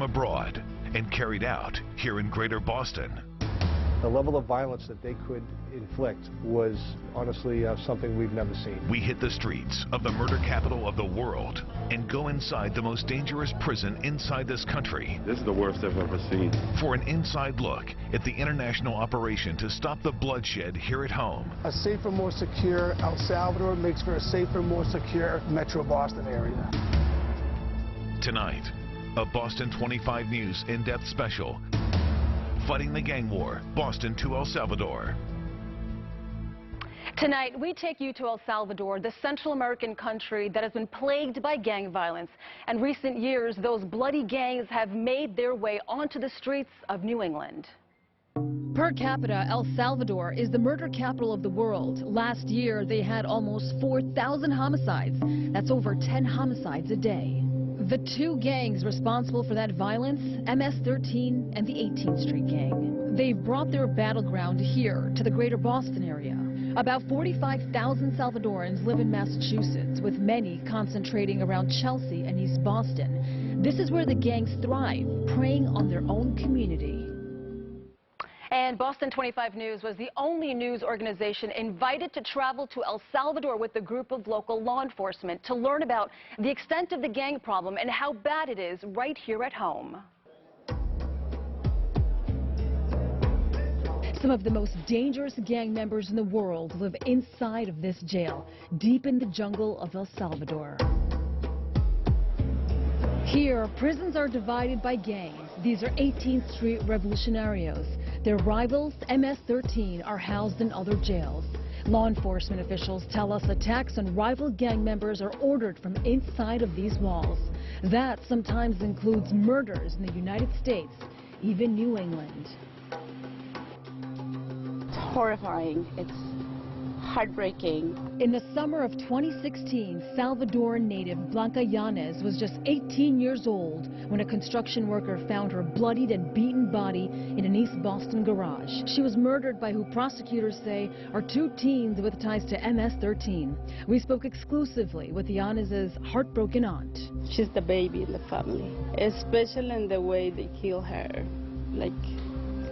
from abroad and carried out here in Greater Boston. The level of violence that they could inflict was honestly something we've never seen. We hit the streets of the murder capital of the world and go inside the most dangerous prison inside this country. This is the worst I've ever seen. For an inside look at the international operation to stop the bloodshed here at home. A safer, more secure El Salvador makes for a safer, more secure Metro Boston area. Tonight, a Boston 25 News in-depth special. Fighting the gang war, Boston to El Salvador. Tonight, we take you to El Salvador, the Central American country that has been plagued by gang violence. In recent years, those bloody gangs have made their way onto the streets of New England. Per capita, El Salvador is the murder capital of the world. Last year, they had almost 4,000 homicides. That's over 10 homicides a day. The two gangs responsible for that violence, MS-13 and the 18th Street Gang. They've brought their battleground here to the Greater Boston area. About 45,000 Salvadorans live in Massachusetts, with many concentrating around Chelsea and East Boston. This is where the gangs thrive, preying on their own community. And Boston 25 News was the only news organization invited to travel to El Salvador with a group of local law enforcement to learn about the extent of the gang problem and how bad it is right here at home. Some of the most dangerous gang members in the world live inside of this jail, deep in the jungle of El Salvador. Here, prisons are divided by gangs. These are 18th Street Revolutionarios. Their rivals, MS-13, are housed in other jails. Law enforcement officials tell us attacks on rival gang members are ordered from inside of these walls. That sometimes includes murders in the United States, even New England. It's horrifying. It's heartbreaking. In the summer of 2016, Salvadoran native Blanca Yanez was just 18 years old when a construction worker found her bloodied and beaten body in an East Boston garage. She was murdered by who prosecutors say are two teens with ties to MS-13. We spoke exclusively with Yanez's heartbroken aunt. She's the baby in the family, especially in the way they kill her. Like,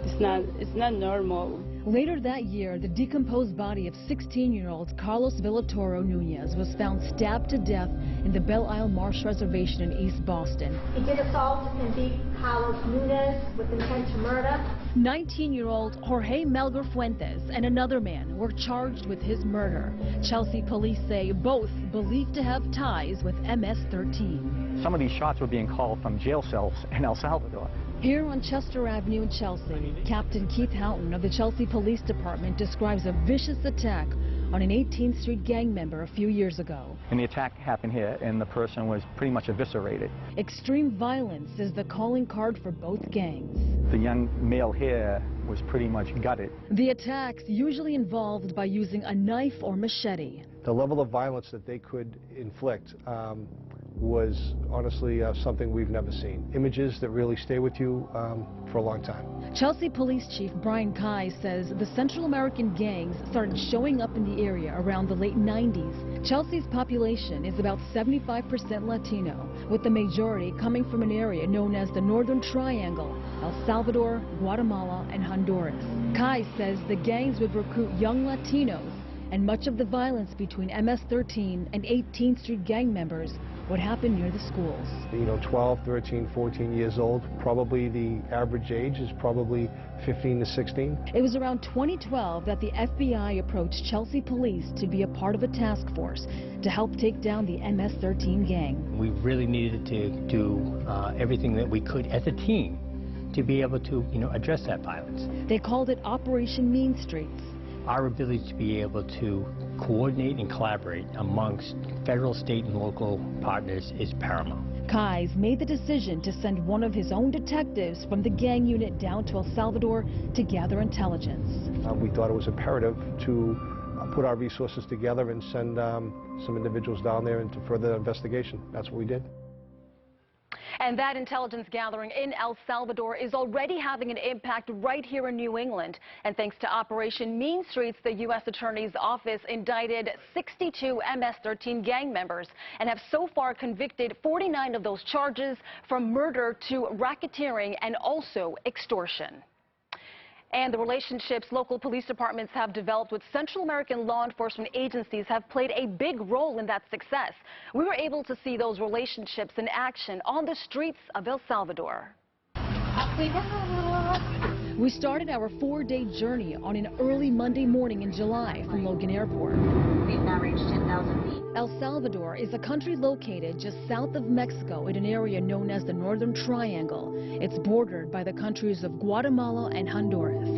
it's not normal. Later that year, the decomposed body of 16-year-old Carlos Villatoro Nunez was found stabbed to death in the Belle Isle Marsh Reservation in East Boston. He did assault and beat Carlos Nunez with intent to murder. 19-year-old Jorge Melgar Fuentes and another man were charged with his murder. Chelsea police say both believed to have ties with MS-13. Some of these shots were being called from jail cells in El Salvador. Here on Chester Avenue in Chelsea, Captain Keith Houghton of the Chelsea Police Department describes a vicious attack on an 18th Street gang member a few years ago. And the attack happened here, and the person was pretty much eviscerated. Extreme violence is the calling card for both gangs. The young male here was pretty much gutted. The attacks usually involved by using a knife or machete. The level of violence that they could inflict was honestly something we've never seen. Images that really stay with you for a long time. Chelsea Police Chief Brian Kai says the Central American gangs started showing up in the area around the late 90s. Chelsea's population is about 75% Latino, with the majority coming from an area known as the Northern Triangle, El Salvador, Guatemala, and Honduras. Kai says the gangs would recruit young Latinos, and much of the violence between MS-13 and 18th Street gang members would happen near the schools. 12, 13, 14 years old. Probably the average age is probably 15 to 16. It was around 2012 that the FBI approached Chelsea Police to be a part of a task force to help take down the MS-13 gang. We really needed to do everything that we could as a team to be able to, address that violence. They called it Operation Mean Streets. Our ability to be able to coordinate and collaborate amongst federal, state, and local partners is paramount. Kais made the decision to send one of his own detectives from the gang unit down to El Salvador to gather intelligence. We thought it was imperative to put our resources together and send some individuals down there into further investigation. That's what we did. And that intelligence gathering in El Salvador is already having an impact right here in New England. And thanks to Operation Mean Streets, the U.S. Attorney's Office indicted 62 MS-13 gang members and have so far convicted 49 of those charges, from murder to racketeering and also extortion. And the relationships local police departments have developed with Central American law enforcement agencies have played a big role in that success. We were able to see those relationships in action on the streets of El Salvador. We started our 4-day journey on an early Monday morning in July from Logan Airport. We've now reached 10,000 feet. El Salvador is a country located just south of Mexico in an area known as the Northern Triangle. It's bordered by the countries of Guatemala and Honduras.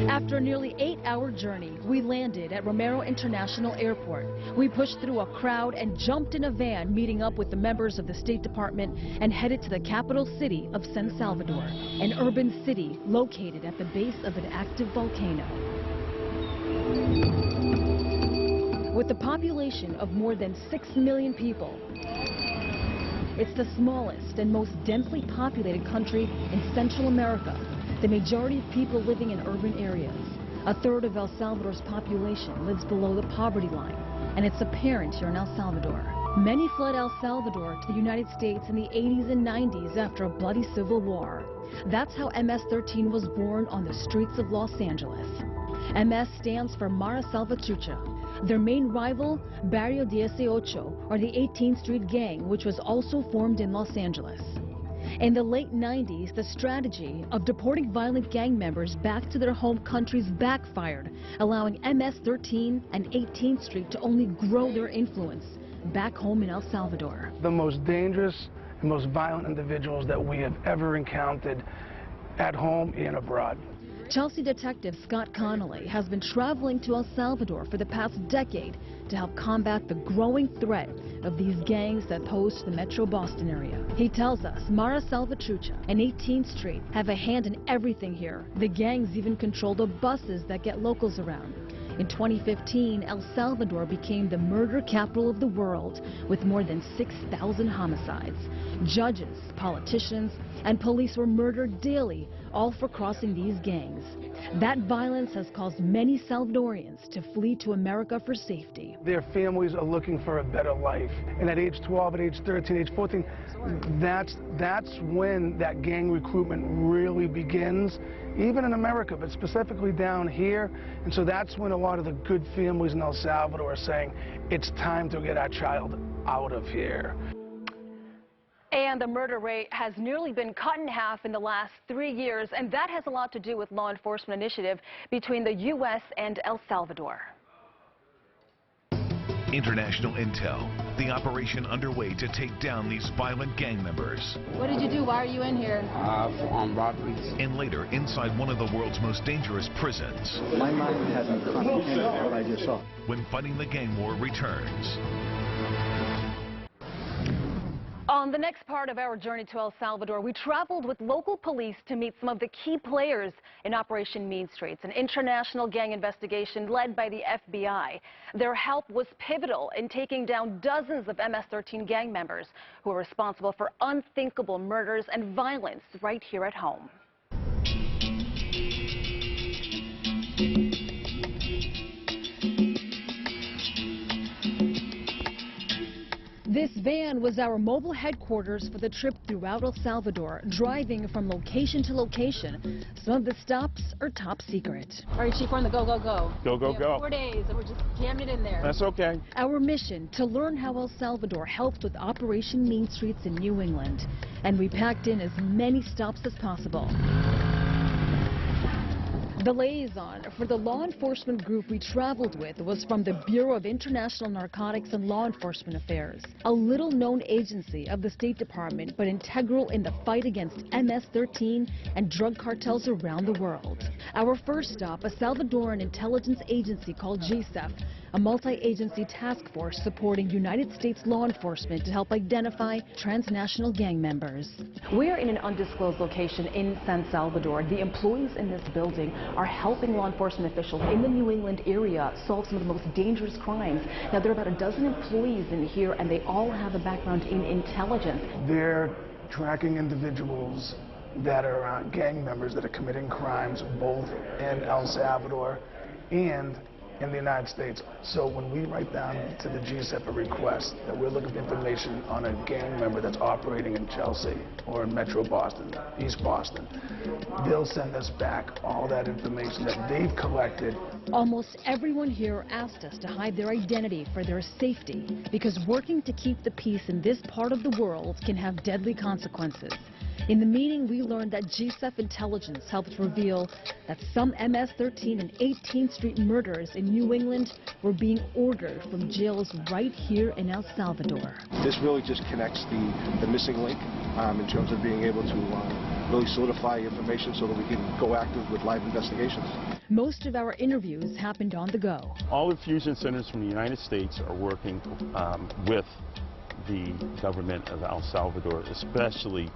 After a nearly 8-hour journey, we landed at Romero International Airport. We pushed through a crowd and jumped in a van, meeting up with the members of the State Department, and headed to the capital city of San Salvador, an urban city located at the base of an active volcano. With a population of more than 6 million people, it's the smallest and most densely populated country in Central America. The majority of people living in urban areas. A third of El Salvador's population lives below the poverty line, and it's apparent here in El Salvador. Many fled El Salvador to the United States in the 80s and 90s after a bloody civil war. That's how MS-13 was born on the streets of Los Angeles. MS stands for Mara Salvatrucha. Their main rival, Barrio 18, or the 18th Street Gang, which was also formed in Los Angeles. In the late 90s, the strategy of deporting violent gang members back to their home countries backfired, allowing MS-13 and 18th Street to only grow their influence back home in El Salvador. The most dangerous and most violent individuals that we have ever encountered at home and abroad. Chelsea detective Scott Connolly has been traveling to El Salvador for the past decade to help combat the growing threat of these gangs that pose to the Metro Boston area. He tells us Mara Salvatrucha and 18th Street have a hand in everything here. The gangs even control the buses that get locals around. In 2015, El Salvador became the murder capital of the world with more than 6,000 homicides. Judges, politicians, and police were murdered daily, all for crossing these gangs. That violence has caused many Salvadorians to flee to America for safety. Their families are looking for a better life. And at age 12, at age 13, age 14, that's when that gang recruitment really begins, even in America, but specifically down here. And so that's when a lot of the good families in El Salvador are saying, it's time to get our child out of here. And the murder rate has nearly been cut in half in the last 3 years, and that has a lot to do with law enforcement initiative between the U.S. and El Salvador. International intel, the operation underway to take down these violent gang members. What did you do? Why are you in here? On robberies. And later, inside one of the world's most dangerous prisons. My mind hasn't comprehended what I just saw. When Fighting the Gang War returns. On the next part of our journey to El Salvador, we traveled with local police to meet some of the key players in Operation Mean Streets, an international gang investigation led by the FBI. Their help was pivotal in taking down dozens of MS-13 gang members who are responsible for unthinkable murders and violence right here at home. This van was our mobile headquarters for the trip throughout El Salvador, driving from location to location. Some of the stops are top secret. All right, Chief, we're on the go, go, go. Go, go, go. 4 days, and we're just jamming it in there. That's okay. Our mission, to learn how El Salvador helped with Operation Mean Streets in New England. And we packed in as many stops as possible. The liaison for the law enforcement group we traveled with was from the Bureau of International Narcotics and Law Enforcement Affairs, a little-known agency of the State Department, but integral in the fight against MS-13 and drug cartels around the world. Our first stop, a Salvadoran intelligence agency called GSEF, a multi-agency task force supporting United States law enforcement to help identify transnational gang members. We're in an undisclosed location in San Salvador. The employees in this building are helping law enforcement officials in the New England area solve some of the most dangerous crimes. Now, there are about a dozen employees in here, and they all have a background in intelligence. They're tracking individuals that are gang members that are committing crimes both in El Salvador and in the United States. So when we write down to the GSEP a request that we're looking for information on a gang member that's operating in Chelsea or in Metro Boston, East Boston, they'll send us back all that information that they've collected. Almost everyone here asked us to hide their identity for their safety, because working to keep the peace in this part of the world can have deadly consequences. In the meeting, we learned that GSEP intelligence helped reveal that some MS-13 and 18th Street murders in New England were being ordered from jails right here in El Salvador. This really just connects the missing link in terms of being able to really solidify information so that we can go active with live investigations. Most of our interviews happened on the go. All infusion centers from the United States are working with the government of El Salvador, especially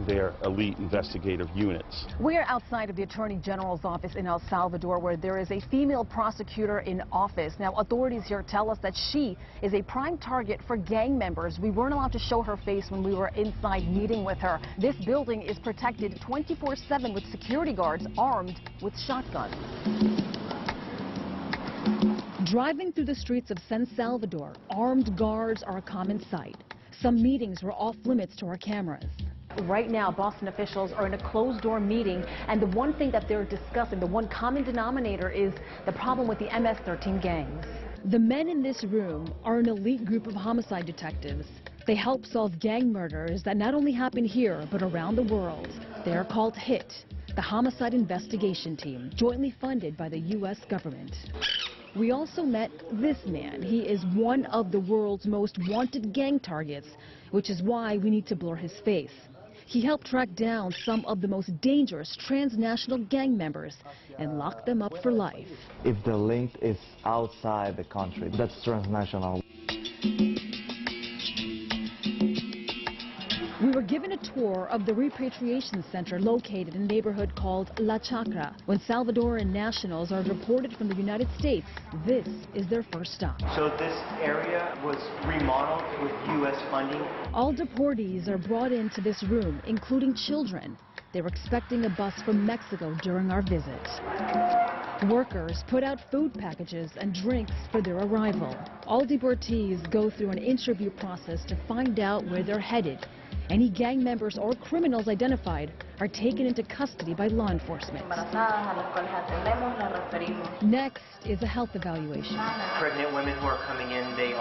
their elite investigative units. We're outside of the Attorney General's office in El Salvador, where there is a female prosecutor in office. Now, authorities here tell us that she is a prime target for gang members. We weren't allowed to show her face when we were inside meeting with her. This building is protected 24/7 with security guards armed with shotguns. Driving through the streets of San Salvador, armed guards are a common sight. Some meetings were off limits to our cameras. Right now, Boston officials are in a closed-door meeting, and the one thing that they're discussing, the one common denominator, is the problem with the MS-13 gangs. The men in this room are an elite group of homicide detectives. They help solve gang murders that not only happen here, but around the world. They are called HIT, the Homicide Investigation Team, jointly funded by the U.S. government. We also met this man. He is one of the world's most wanted gang targets, which is why we need to blur his face. He helped track down some of the most dangerous transnational gang members and lock them up for life. If the link is outside the country, that's transnational. We were given a tour of the repatriation center located in a neighborhood called La Chacra. When Salvadoran nationals are deported from the United States, this is their first stop. So this area was remodeled with U.S. funding. All deportees are brought into this room, including children. They were expecting a bus from Mexico during our visit. Workers put out food packages and drinks for their arrival. All deportees go through an interview process to find out where they're headed. Any gang members or criminals identified are taken into custody by law enforcement. Next is a health evaluation. Pregnant women who are coming in, they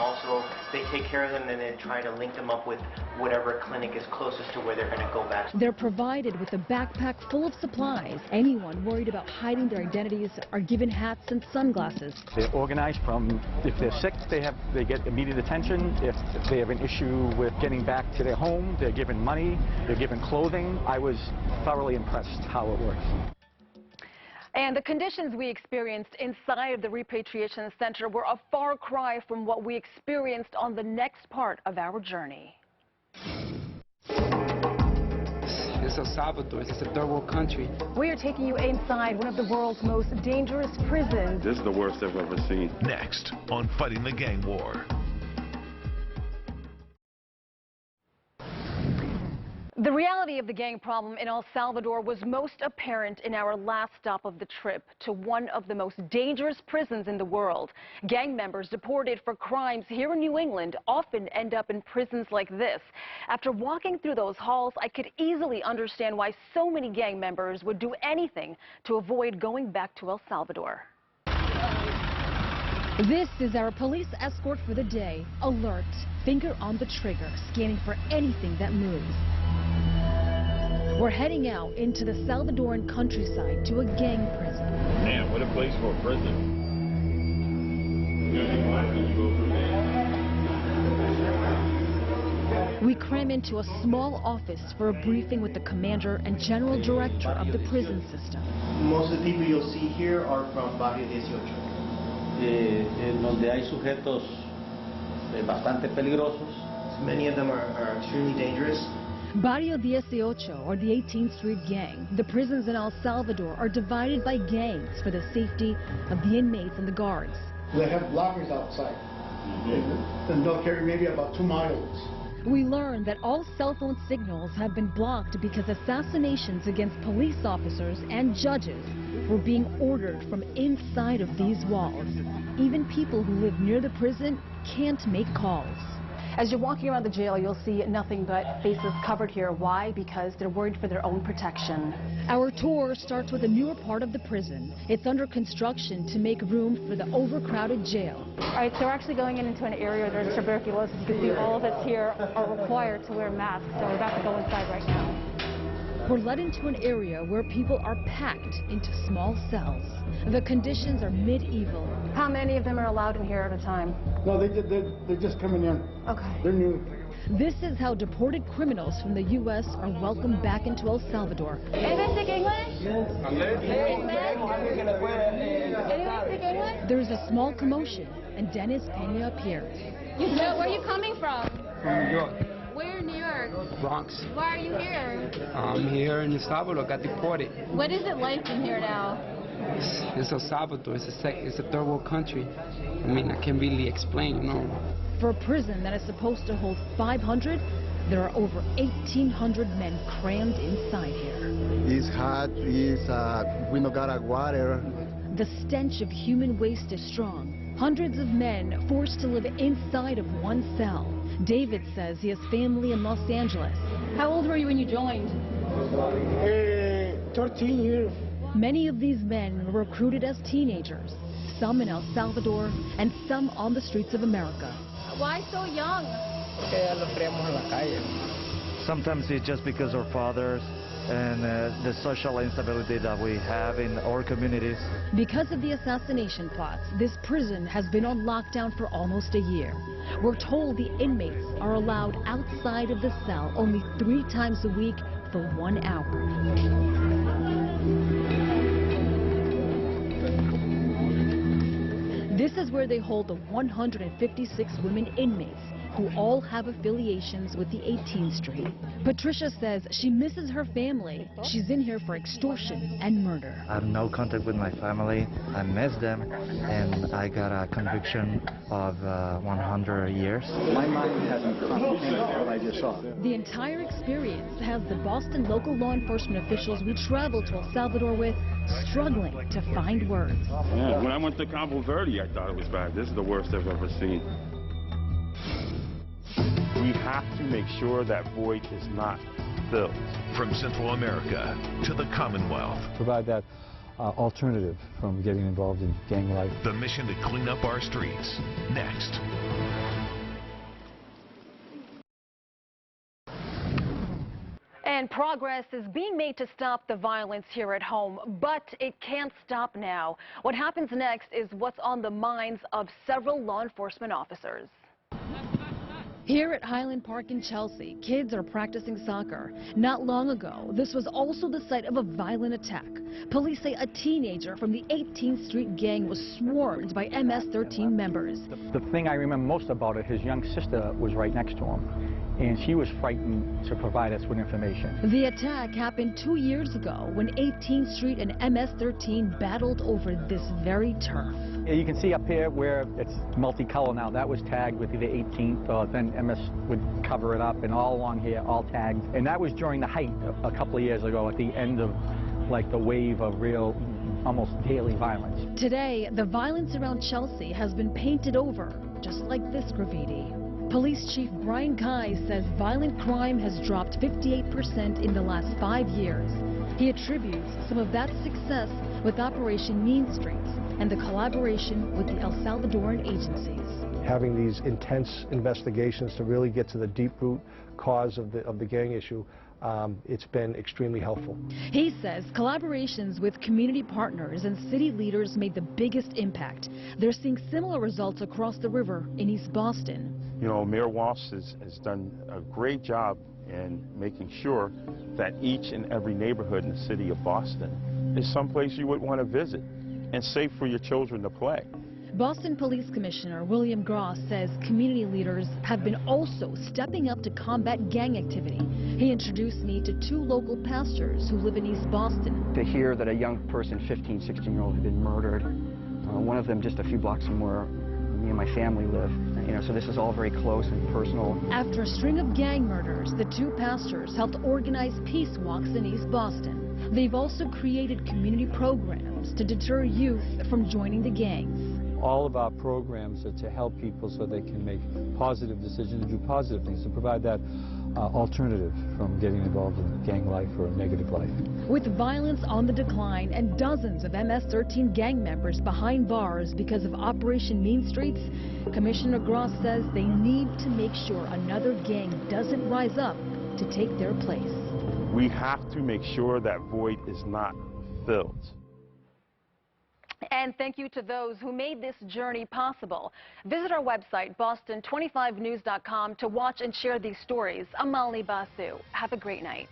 take care of them and then try to link them up with whatever clinic is closest to where they're going to go back. They're provided with a backpack full of supplies. Anyone worried about hiding their identities are given hats and sunglasses. They're organized from, if they're sick, they get immediate attention. If they have an issue with getting back to their home, they're given money, they're given clothing. I was thoroughly impressed how it works. And the conditions we experienced inside of the repatriation center were a far cry from what we experienced on the next part of our journey. It's El Salvador. It's a third world country. We are taking you inside one of the world's most dangerous prisons. This is the worst I've ever seen. Next on Fighting the Gang War. The reality of the gang problem in El Salvador was most apparent in our last stop of the trip to one of the most dangerous prisons in the world. Gang members deported for crimes here in New England often end up in prisons like this. After walking through those halls, I could easily understand why so many gang members would do anything to avoid going back to El Salvador. This is our police escort for the day. Alert, finger on the trigger, scanning for anything that moves. We're heading out into the Salvadoran countryside to a gang prison. Man, what a place for a prison. We cram into a small office for a briefing with the commander and general director of the prison system. Most of the people you'll see here are from Barrio 18. en donde hay sujetos bastante peligrosos. Many of them are extremely dangerous. Barrio 18, or the 18th Street Gang, the prisons in El Salvador are divided by gangs for the safety of the inmates and the guards. They have blockers outside, and they'll carry maybe about 2 miles. We learned that all cell phone signals have been blocked because assassinations against police officers and judges were being ordered from inside of these walls. Even people who live near the prison can't make calls. As you're walking around the jail, you'll see nothing but faces covered here. Why? Because they're worried for their own protection. Our tour starts with a newer part of the prison. It's under construction to make room for the overcrowded jail. All right, so we're actually going into an area where there's tuberculosis. You can see all of us here are required to wear masks, so we're about to go inside right now. We're led into an area where people are packed into small cells. The conditions are medieval. How many of them are allowed in here at a time? No, they're just coming in. Okay. They're new. This is how deported criminals from the U.S. are welcomed back into El Salvador. Anyone speak English? Anyone speak English? There's a small commotion, and Dennis Pena appears. Where are you coming from? From New York. Where in New York? Bronx. Why are you here? I'm here in El Salvador, got deported. What is it like in here now? It's El Salvador, it's a third world country. I mean, I can't really explain, you know. For a prison that is supposed to hold 500, there are over 1,800 men crammed inside here. It's hot, we don't got water. The stench of human waste is strong. Hundreds of men forced to live inside of one cell. David says he has family in Los Angeles. How old were you when you joined? 13 years. Many of these men were recruited as teenagers, some in El Salvador and some on the streets of America. Why so young? Sometimes it's just because our fathers and the social instability that we have in our communities. Because of the assassination plots, this prison has been on lockdown for almost a year. We're told the inmates are allowed outside of the cell only 3 times a week for 1 hour. This is where they hold the 156 women inmates who all have affiliations with the 18th Street. Patricia says she misses her family. She's in here for extortion and murder. I have no contact with my family. I miss them, and I got a conviction of 100 years. My mind hasn't comprehended what I just saw. The entire experience has the Boston local law enforcement officials we traveled to El Salvador with struggling to find words. Yeah, when I went to Cabo Verde, I thought it was bad. This is the worst I've ever seen. We have to make sure that void is not filled. From Central America to the Commonwealth. Provide that alternative from getting involved in gang life. The mission to clean up our streets. Next. And progress is being made to stop the violence here at home, but it can't stop now. What happens next is what's on the minds of several law enforcement officers. Here at Highland Park in Chelsea, kids are practicing soccer. Not long ago, this was also the site of a violent attack. Police say a teenager from the 18th Street Gang was swarmed by MS-13 members. The thing I remember most about it, his young sister was right next to him, and she was frightened to provide us with information. The attack happened 2 years ago when 18th Street and MS-13 battled over this very turf. You can see up here where it's multicolor now. That was tagged with either 18th, then MS would cover it up, and all along here, all tagged. And that was during the height a couple of years ago, at the end of like the wave of real, almost daily violence. Today, the violence around Chelsea has been painted over, just like this graffiti. Police Chief Brian Guy says violent crime has dropped 58% in the last 5 years. He attributes some of that success with Operation Mean Streets and the collaboration with the El Salvadoran agencies. Having these intense investigations to really get to the deep root cause of the gang issue, it's been extremely helpful. He says collaborations with community partners and city leaders made the biggest impact. They're seeing similar results across the river in East Boston. You know, Mayor Walsh has done a great job in making sure that each and every neighborhood in the city of Boston is someplace you would want to visit and safe for your children to play. Boston Police Commissioner William Gross says community leaders have been also stepping up to combat gang activity. He introduced me to 2 local pastors who live in East Boston. To hear that a young person, 15, 16-year-old, had been murdered, one of them just a few blocks from where me and my family live. So this is all very close and personal. After a string of gang murders, the 2 pastors helped organize peace walks in East Boston. They've also created community programs to deter youth from joining the gangs. All of our programs are to help people so they can make positive decisions and do positive things, to provide that alternative from getting involved in gang life or a negative life. With violence on the decline and dozens of MS-13 gang members behind bars because of Operation Mean Streets, Commissioner Gross says they need to make sure another gang doesn't rise up to take their place. We have to make sure that void is not filled. And thank you to those who made this journey possible. Visit our website, boston25news.com, to watch and share these stories. I'm Molly Basu. Have a great night.